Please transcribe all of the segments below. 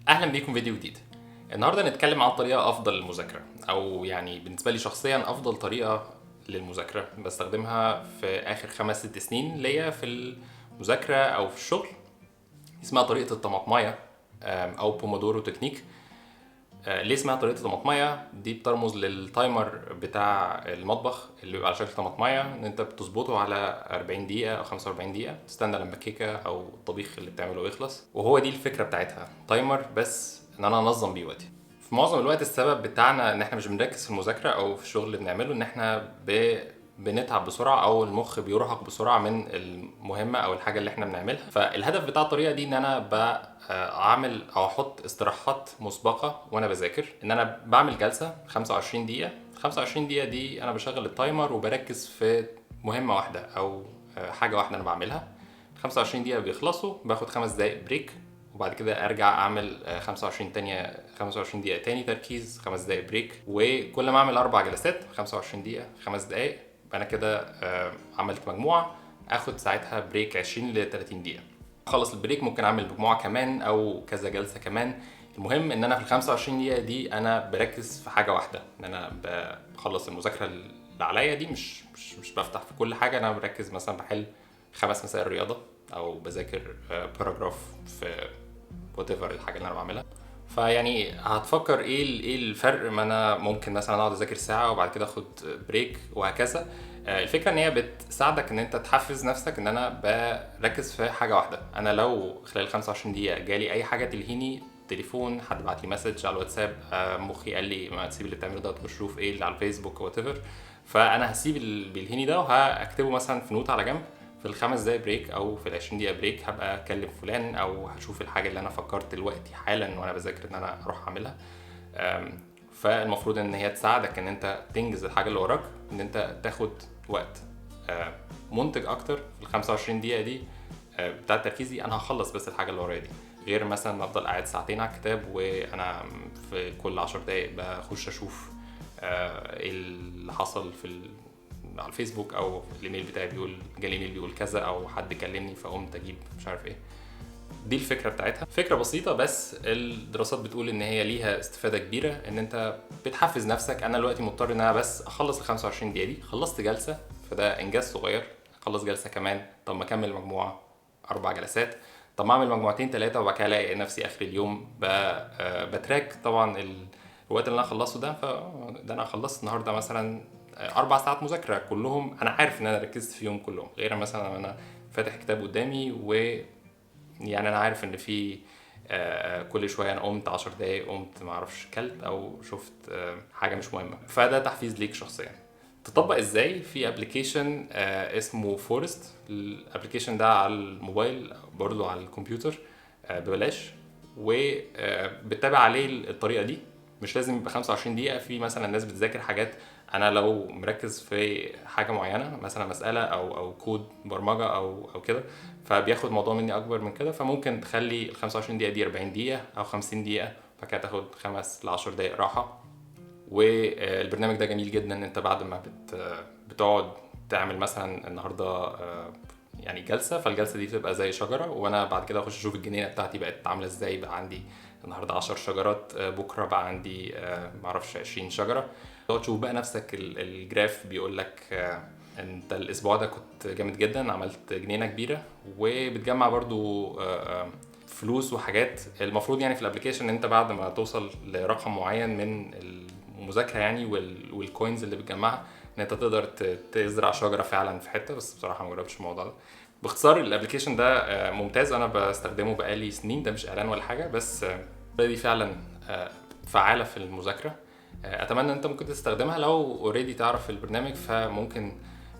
اهلا بيكم فيديو جديد. النهارده نتكلم عن طريقه افضل للمذاكره، او يعني بالنسبه لي شخصيا افضل طريقه للمذاكره بستخدمها في اخر 5 6 سنين ليا في المذاكره او في الشغل. اسمها طريقه الطماطمايه او بومودورو تكنيك. ليه اسمها طريقه الطماطمايه؟ دي بترمز للتايمر بتاع المطبخ اللي بيبقى على شكل طماطمايه، ان انت بتظبطه على 40 دقيقه او 45 دقيقه، تستنى لما الكيكه او الطبيخ اللي بتعمله يخلص. وهو دي الفكره بتاعتها، تايمر بس ان انا انظم بيه وقتي. في معظم الوقت السبب بتاعنا ان احنا مش بنركز في المذاكره او في الشغل اللي بنعمله، ان احنا بنتعب بسرعه او المخ بيرهق بسرعه من المهمه او الحاجه اللي احنا بنعملها. فالهدف بتاع الطريقه دي ان انا اعمل او احط استراحات مسبقه وانا بذاكر، ان انا بعمل جلسه 25 دقيقه. 25 دقيقه دي انا بشغل التايمر وبركز في مهمه واحده او حاجه واحده انا بعملها. 25 دقيقه بيخلصوا، باخد 5 دقايق بريك، وبعد كده ارجع اعمل 25 دقيقه تاني تركيز، 5 دقايق بريك. وكل ما اعمل 4 جلسات 25 دقيقه 5 دقايق، انا كده عملت مجموعه. اخد ساعتها بريك 20 ل 30 دقيقه. اخلص البريك ممكن اعمل مجموعه كمان او كذا جلسه كمان. المهم ان انا في ال 25 دقيقه دي انا بركز في حاجه واحده، ان انا بخلص المذاكره اللي عليا دي. مش بفتح في كل حاجه، انا بركز مثلا بحل 5 مسائل رياضه او بذاكر باراجراف في وات ايفر الحاجه اللي انا بعملها. فيعني هتفكر ايه الفرق ما انا ممكن مثلا اقعد اذاكر ساعه وبعد كده اخد بريك وهكذا. الفكره ان هي بتساعدك ان انت تحفز نفسك ان انا بركز في حاجه واحده. انا لو خلال 25 دقيقه جالي اي حاجه تلهيني، تليفون، حد بعت لي مسج على الواتساب، مخي قال لي ما تسيب اللي بتعمله ده وتخش تشوف ايه اللي على الفيسبوك وات ايفر، فانا هسيب اللي بيلهيني ده وهكتبه مثلا في نوت على جنب. في ال5 دقايق بريك او في ال20 دقيقه بريك هبقى اكلم فلان او هشوف الحاجه اللي انا فكرت دلوقتي حالا وانا بذاكر ان انا اروح اعملها. فالمفروض ان هي تساعدك ان انت تنجز الحاجه اللي وراك، ان انت تاخد وقت منتج اكتر في ال25 دقيقه دي بتاع التركيز دي. انا هخلص بس الحاجه اللي ورايا دي، غير مثلا ما افضل قاعد ساعتين على الكتاب وانا في كل 10 دقايق بخش اشوف ايه اللي حصل على الفيسبوك، او الايميل بتاعي بيقول جالي ايميل بيقول كذا، او حد كلمني فقمت اجيب مش عارف ايه. دي الفكره بتاعتها، فكره بسيطه بس الدراسات بتقول ان هي ليها استفاده كبيره، ان انت بتحفز نفسك. انا دلوقتي مضطر ان انا بس اخلص ال 25 دقيقه دي، خلصت جلسه فده انجاز صغير، اخلص جلسه كمان، طب ما اكمل مجموعه 4 جلسات، طب ما اعمل مجموعتين 3، وبعد كده الاقي نفسي اخر اليوم بتراك طبعا الوقت اللي انا اخلصه ده. فده انا خلصت النهارده مثلا 4 ساعات مذاكره كلهم، انا عارف ان انا ركزت فيهم كلهم، غير مثلا انا فاتح كتاب قدامي يعني انا عارف ان في كل شويه انا قمت 10 دقايق، قمت ما اعرفش كلت او شفت حاجه مش مهمه. فده تحفيز ليك شخصيا. تطبق ازاي؟ في ابلكيشن اسمه فورست. الابلكيشن ده على الموبايل برضه على الكمبيوتر ببلاش، وبتتابع عليه الطريقه دي. مش لازم يبقى 25 دقيقه. في مثلا ناس بتذاكر حاجات، انا لو مركز في حاجه معينه مثلا مساله او كود برمجه او كده، فبياخد الموضوع مني اكبر من كده، فممكن تخلي ال 25 دقيقه دي 40 دقيقه او 50 دقيقه، فكده تاخد 5 ل 10 دقايق راحه. والبرنامج ده جميل جدا، ان انت بعد ما بتقعد تعمل مثلا النهارده يعني جلسه، فالجلسه دي بتبقى زي شجره، وانا بعد كده اخش اشوف الجنينه بتاعتي بقت عامله ازاي. بقى عندي النهارده 10 شجرات، بكره بقى عندي معرفش 20 شجره. تقعد تشوف بقى نفسك الجراف بيقول لك انت الاسبوع ده كنت جامد جدا، عملت جنينه كبيره. وبتجمع برضو فلوس وحاجات. المفروض يعني في الابلكيشن ان انت بعد ما توصل لرقم معين من المذاكره يعني والكوينز اللي بتجمعها، ان انت تقدر تزرع شجره فعلا في حته. بس بصراحه ما جربتش الموضوع ده. باختصار الابلكيشن ده ممتاز، انا بستخدمه بقالي سنين، ده مش اعلان ولا حاجه، بس دي فعلا فعاله في المذاكره. اتمنى ان انت ممكن تستخدمها لو اوريدي تعرف البرنامج، فممكن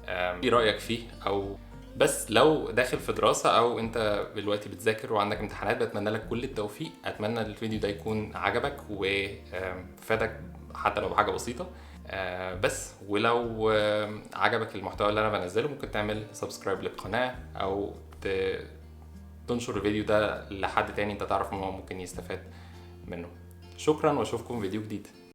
ايه رايك فيه. او بس لو داخل في دراسة او انت دلوقتي بتذاكر وعندك امتحانات، بتمنى لك كل التوفيق. اتمنى الفيديو ده يكون عجبك وفادك حتى لو بحاجة بسيطة. بس ولو عجبك المحتوى اللي انا بنزله، ممكن تعمل سبسكرايب للقناة او تنشر الفيديو ده لحد تاني انت تعرف ان هو ممكن يستفاد منه. شكرا، واشوفكم فيديو جديد.